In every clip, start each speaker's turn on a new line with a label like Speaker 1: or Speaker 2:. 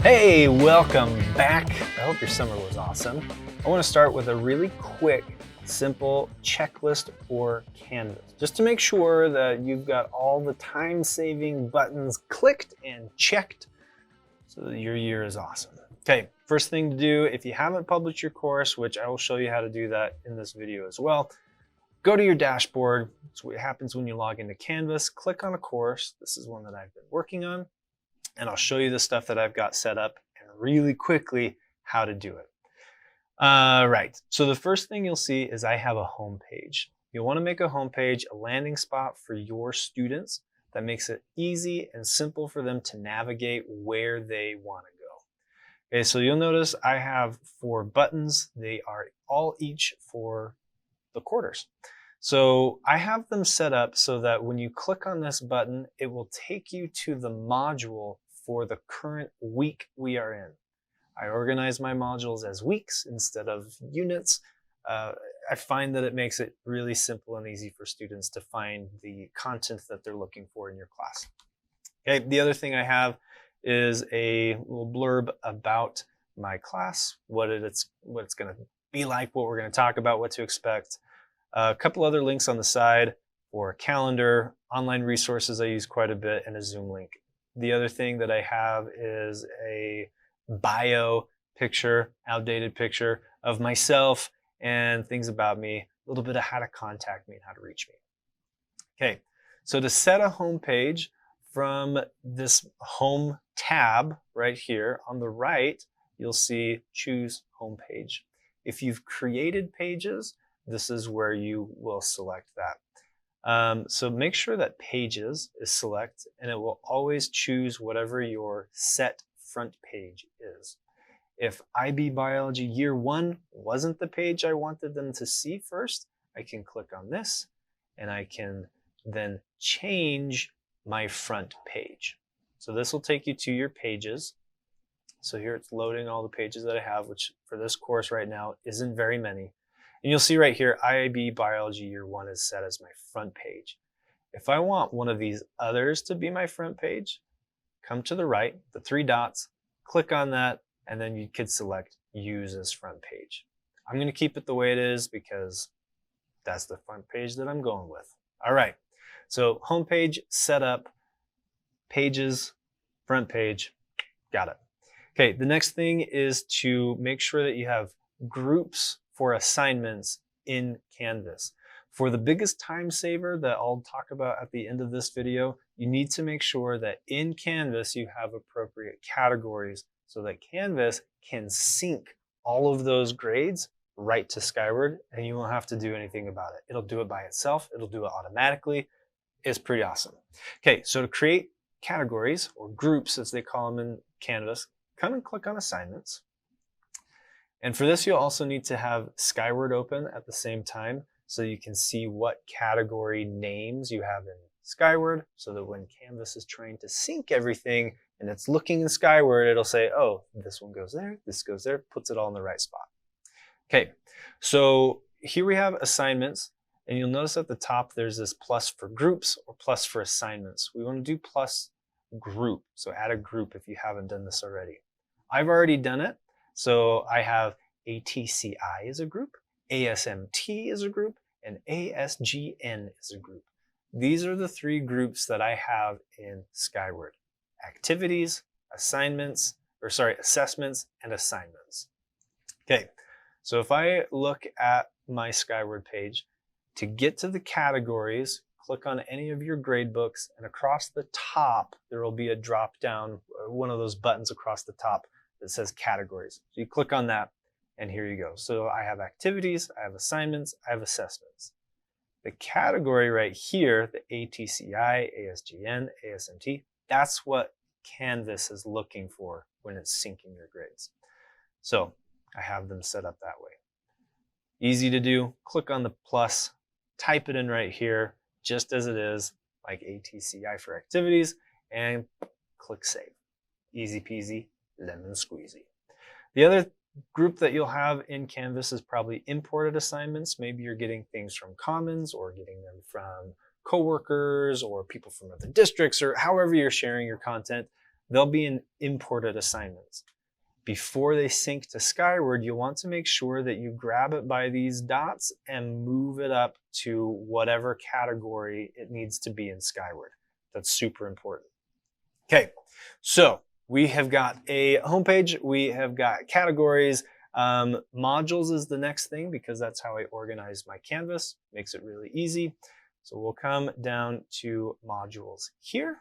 Speaker 1: Hey, welcome back. I hope your summer was awesome. I want to start with a really quick, simple checklist for Canvas, just to make sure that you've got all the time-saving buttons clicked and checked so that your year is awesome. Okay, first thing to do, if you haven't published your course, which I will show you how to do that in this video as well, go to your dashboard. That's what happens when you log into Canvas. Click on a course. This is one that I've been working on. And I'll show you the stuff that I've got set up and really quickly how to do it. Right, so the first thing you'll see is I have a home page. You'll want to make a home page, a landing spot for your students that makes it easy and simple for them to navigate where they want to go. Okay, so you'll notice I have 4 buttons. They are all each for the quarters. So I have them set up so that when you click on this button, it will take you to the module for the current week we are in. I organize my modules as weeks instead of units. I find that it makes it really simple and easy for students to find the content that they're looking for in your class. Okay, the other thing I have is a little blurb about my class, what it's going to be like, what we're going to talk about, what to expect. A couple other links on the side for calendar, online resources I use quite a bit, and a Zoom link. The other thing that I have is a bio picture, outdated picture of myself and things about me, a little bit of how to contact me and how to reach me. Okay, so to set a home page from this home tab right here on the right, you'll see choose home page. If you've created pages, this is where you will select that. So make sure that pages is select, and it will always choose whatever your set front page is. If IB Biology Year 1 wasn't the page I wanted them to see first, I can click on this and I can then change my front page. So this will take you to your pages. So here it's loading all the pages that I have, which for this course right now isn't very many. And you'll see right here, IB Biology Year 1 is set as my front page. If I want one of these others to be my front page, come to the right, the 3 dots, click on that, and then you could select Use as Front Page. I'm going to keep it the way it is because that's the front page that I'm going with. All right, so home page, setup, pages, front page, got it. Okay, the next thing is to make sure that you have groups for assignments in Canvas. For the biggest time saver that I'll talk about at the end of this video, you need to make sure that in Canvas you have appropriate categories so that Canvas can sync all of those grades right to Skyward, and you won't have to do anything about it. It'll do it by itself. It'll do it automatically. It's pretty awesome. Okay, so to create categories, or groups as they call them in Canvas, come and click on Assignments. And for this, you'll also need to have Skyward open at the same time so you can see what category names you have in Skyward, so that when Canvas is trying to sync everything and it's looking in Skyward, it'll say, oh, this one goes there, this goes there, puts it all in the right spot. Okay, so here we have assignments, and you'll notice at the top there's this plus for groups or plus for assignments. We want to do plus group, so add a group if you haven't done this already. I've already done it. So I have ATCI as a group, ASMT as a group, and ASGN as a group. These are the 3 groups that I have in Skyward: activities, assessments, and assignments. Okay, so if I look at my Skyward page, to get to the categories, click on any of your grade books, and across the top, there will be a drop down, one of those buttons across the top that says categories. So you click on that, and here you go. So I have activities, I have assignments, I have assessments. The category right here, the ATCI, ASGN, ASMT, that's what Canvas is looking for when it's syncing your grades. So I have them set up that way. Easy to do. Click on the plus, type it in right here, just as it is, like ATCI for activities, and click Save. Easy peasy, lemon squeezy. The other group that you'll have in Canvas is probably imported assignments. Maybe you're getting things from Commons or getting them from coworkers or people from other districts, or however you're sharing your content. they'll be in imported assignments. Before they sync to Skyward, you want to make sure that you grab it by these dots and move it up to whatever category it needs to be in Skyward. That's super important. Okay, so we have got a homepage, we have got categories. Modules is the next thing because that's how I organize my Canvas. Makes it really easy. So we'll come down to modules here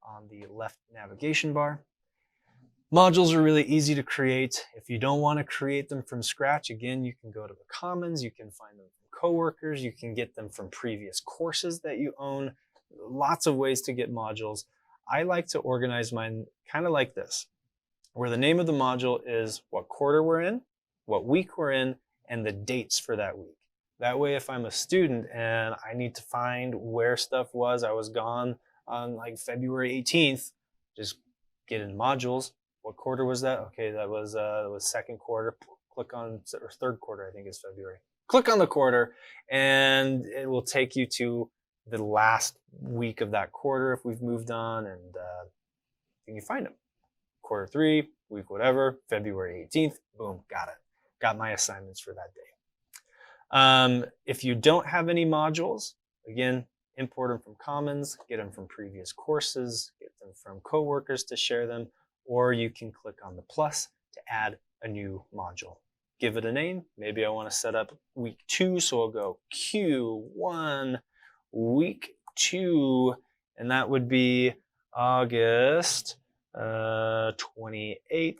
Speaker 1: on the left navigation bar. Modules are really easy to create. If you don't want to create them from scratch, again, you can go to the Commons, you can find them from coworkers, you can get them from previous courses that you own. Lots of ways to get modules. I like to organize mine kind of like this, where the name of the module is what quarter we're in, what week we're in, and the dates for that week. That way, if I'm a student and I need to find where stuff was, I was gone on like February 18th, just get in modules. What quarter was that? Okay, that was second quarter. Click on, or third quarter, I think is February. Click on the quarter and it will take you to the last week of that quarter if we've moved on, and you can find them. Quarter 3, week whatever, February 18th, boom, got it. Got my assignments for that day. If you don't have any modules, again, import them from Commons, get them from previous courses, get them from coworkers to share them, or you can click on the plus to add a new module. Give it a name. Maybe I want to set up week 2, so I'll go Q1 week 2, and that would be August 28th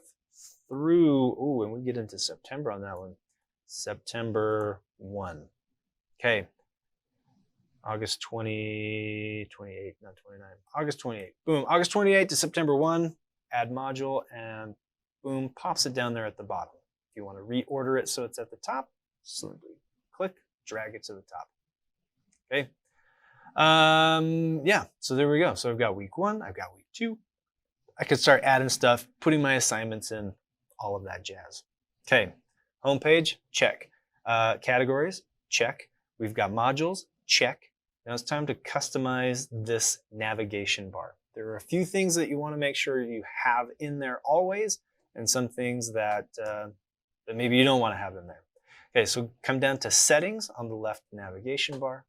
Speaker 1: through, and we get into September on that one, September 1. Okay, August 28, not 29, August 28. Boom, August 28 to September 1, add module, and boom, pops it down there at the bottom. If you want to reorder it so it's at the top, simply click, drag it to the top. Okay. Yeah, so there we go. So I've got week 1, I've got week 2. I could start adding stuff, putting my assignments in, all of that jazz. Okay, homepage, check. Categories, check. We've got modules, check. Now it's time to customize this navigation bar. There are a few things that you want to make sure you have in there always, and some things that, that maybe you don't want to have in there. Okay, so come down to settings on the left navigation bar.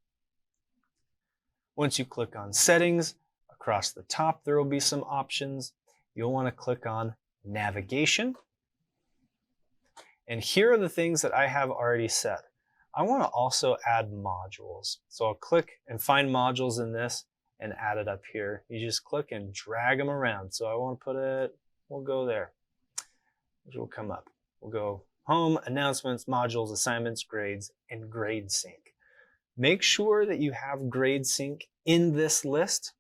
Speaker 1: Once you click on settings, across the top there will be some options. You'll want to click on navigation. And here are the things that I have already set. I want to also add modules. So I'll click and find modules in this and add it up here. You just click and drag them around. So I want to put it, we'll go there, which will come up. We'll go home, announcements, modules, assignments, grades, and grade sync. Make sure that you have grade sync in this list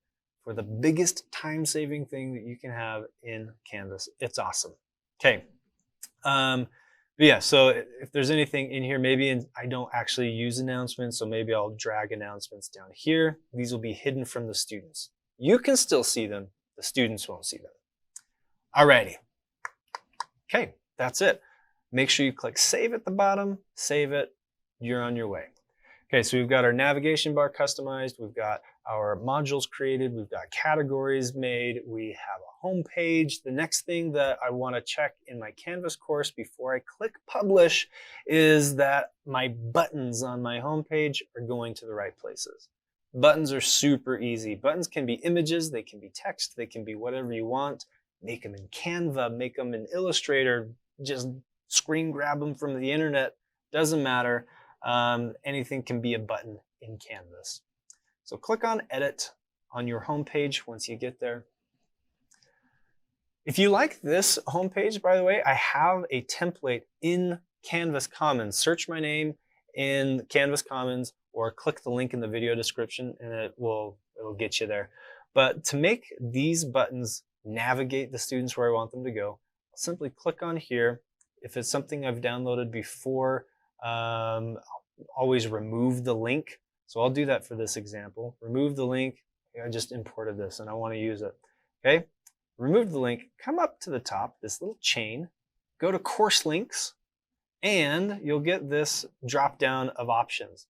Speaker 1: for the biggest time-saving thing that you can have in Canvas. It's awesome. Okay. Yeah, so if there's anything in here, maybe I don't actually use announcements, so maybe I'll drag announcements down here. These will be hidden from the students. You can still see them. The students won't see them. Alrighty. Okay, that's it. Make sure you click save at the bottom, save it, you're on your way. Okay, so we've got our navigation bar customized, we've got our modules created, we've got categories made, we have a home page. The next thing that I want to check in my Canvas course before I click publish is that my buttons on my home page are going to the right places. Buttons are super easy. Buttons can be images, they can be text, they can be whatever you want. Make them in Canva, make them in Illustrator, just screen grab them from the internet, doesn't matter. Anything can be a button in Canvas. So click on Edit on your home page once you get there. If you like this home page, by the way, I have a template in Canvas Commons. Search my name in Canvas Commons or click the link in the video description and it'll get you there. But to make these buttons navigate the students where I want them to go, I'll simply click on here. If it's something I've downloaded before, I'll always remove the link. So I'll do that for this example. Remove the link. I just imported this and I want to use it. Okay, remove the link, come up to the top, this little chain, go to course links, and you'll get this drop down of options.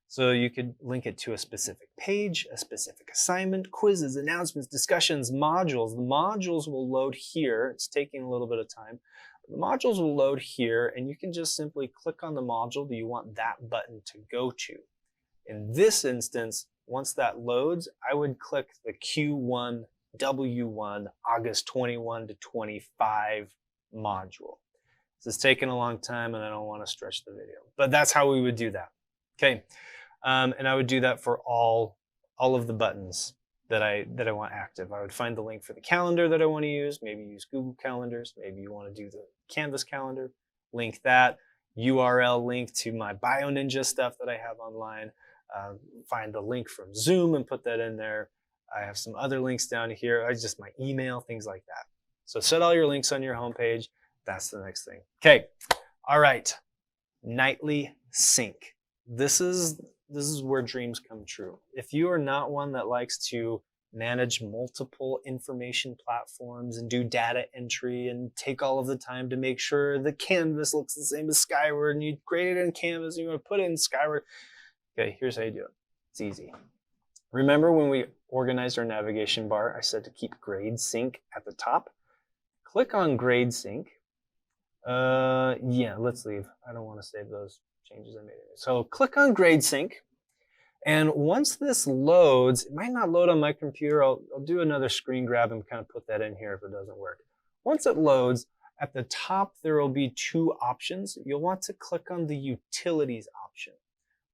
Speaker 1: So you could link it to a specific page, a specific assignment, quizzes, announcements, discussions, modules. The modules will load here. It's taking a little bit of time. The modules will load here, and you can just simply click on the module that you want that button to go to. In this instance, once that loads, I would click the Q1 W1 August 21 to 25 module. This is taking a long time and I don't want to stretch the video, but that's how we would do that. Okay, and I would do that for all of the buttons that I want active. I would find the link for the calendar that I want to use, maybe use Google Calendars, maybe you want to do the Canvas calendar, link that, URL link to my BioNinja stuff that I have online, find the link from Zoom and put that in there. I have some other links down here, just my email, things like that. So set all your links on your homepage. That's the next thing. Okay, all right, nightly sync. This is where dreams come true. If you are not one that likes to manage multiple information platforms and do data entry and take all of the time to make sure the canvas looks the same as Skyward and you create it in Canvas and you want to put it in Skyward, okay, here's how you do it. It's easy. Remember when we organized our navigation bar, I said to keep grade sync at the top? Click on grade sync. Yeah, let's leave. I don't want to save those changes I made. So click on grade sync. And once this loads, it might not load on my computer. I'll do another screen grab and kind of put that in here if it doesn't work. Once it loads, at the top there will be two options. You'll want to click on the utilities option.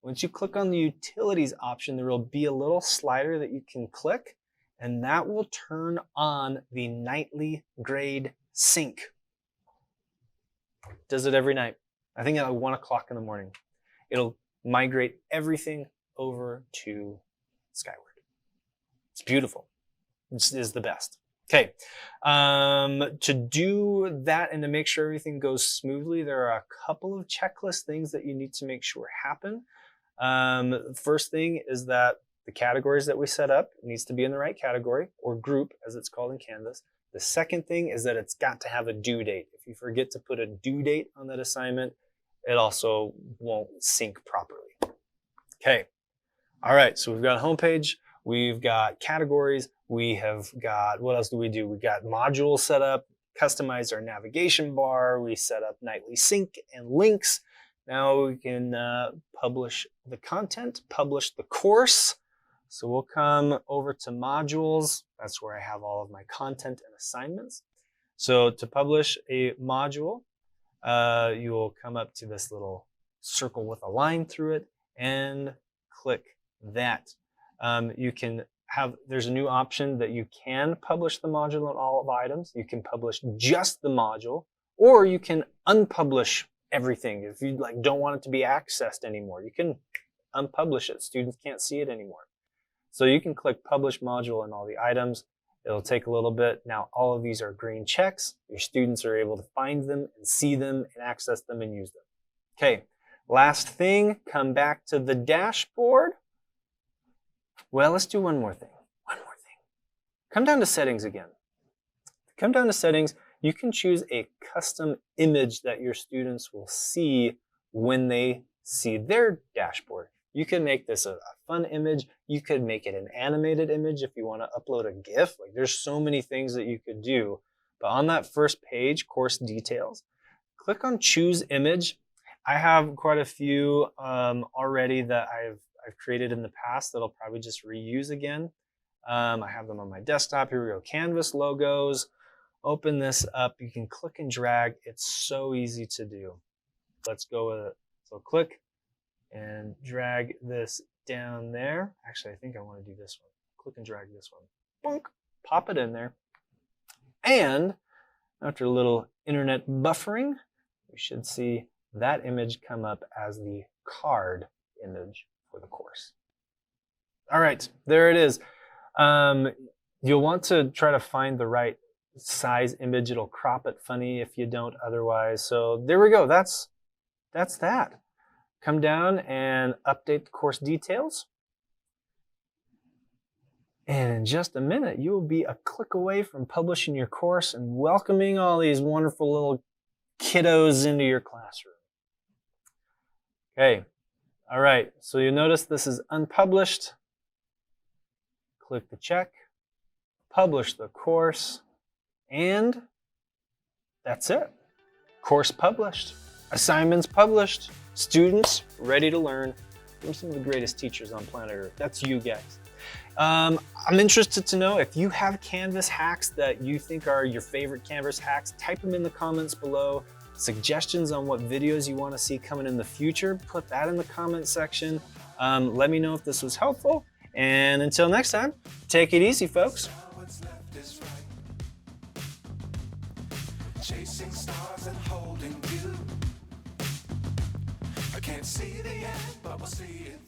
Speaker 1: Once you click on the utilities option, there will be a little slider that you can click, and that will turn on the nightly grade sync. Does it every night. I think at 1 o'clock in the morning. It'll migrate everything over to Skyward. It's beautiful. This is the best. Okay, to do that and to make sure everything goes smoothly, there are a couple of checklist things that you need to make sure happen. First thing is that the categories that we set up needs to be in the right category, or group as it's called in Canvas. The second thing is that it's got to have a due date. If you forget to put a due date on that assignment, it also won't sync properly. Okay, all right, so we've got a homepage, we've got categories, we have got, what else do? We got modules set up, customize our navigation bar, we set up nightly sync and links. Now we can publish the content, publish the course. So we'll come over to modules. That's where I have all of my content and assignments. So to publish a module, you will come up to this little circle with a line through it and click that. There's a new option that you can publish the module on all of items. You can publish just the module, or you can unpublish everything. If you don't want it to be accessed anymore, you can unpublish it. Students can't see it anymore. So you can click publish module in all the items. It'll take a little bit. Now all of these are green checks. Your students are able to find them and see them and access them and use them. Okay, last thing, come back to the dashboard. Well, let's do one more thing. Come down to settings again. Come down to settings. You can choose a custom image that your students will see when they see their dashboard. You can make this a fun image. You could make it an animated image if you want to upload a GIF. There's so many things that you could do. But on that first page, course details, click on choose image. I have quite a few already that I've created in the past that I'll probably just reuse again. I have them on my desktop. Here we go, Canvas logos. Open this up. You can click and drag. It's so easy to do. Let's go with it. So click and drag this down there. Actually, I think I want to do this one. Click and drag this one. Bonk. Pop it in there. And after a little internet buffering, we should see that image come up as the card image for the course. All right, there it is. You'll want to try to find the right size image. It'll crop it funny if you don't otherwise. So there we go. That's that. Come down and update the course details. And in just a minute, you will be a click away from publishing your course and welcoming all these wonderful little kiddos into your classroom. Okay. All right, so you'll notice this is unpublished. Click the check, publish the course, and that's it. Course published, assignments published, students ready to learn from some of the greatest teachers on planet Earth. That's you guys. I'm interested to know if you have Canvas hacks that you think are your favorite Canvas hacks. Type them in the comments below. Suggestions on what videos you want to see coming in the future, put that in the comment section. Let me know if this was helpful. And until next time, take it easy, folks. Chasing stars and holding you. I can't see the end, but we'll see it.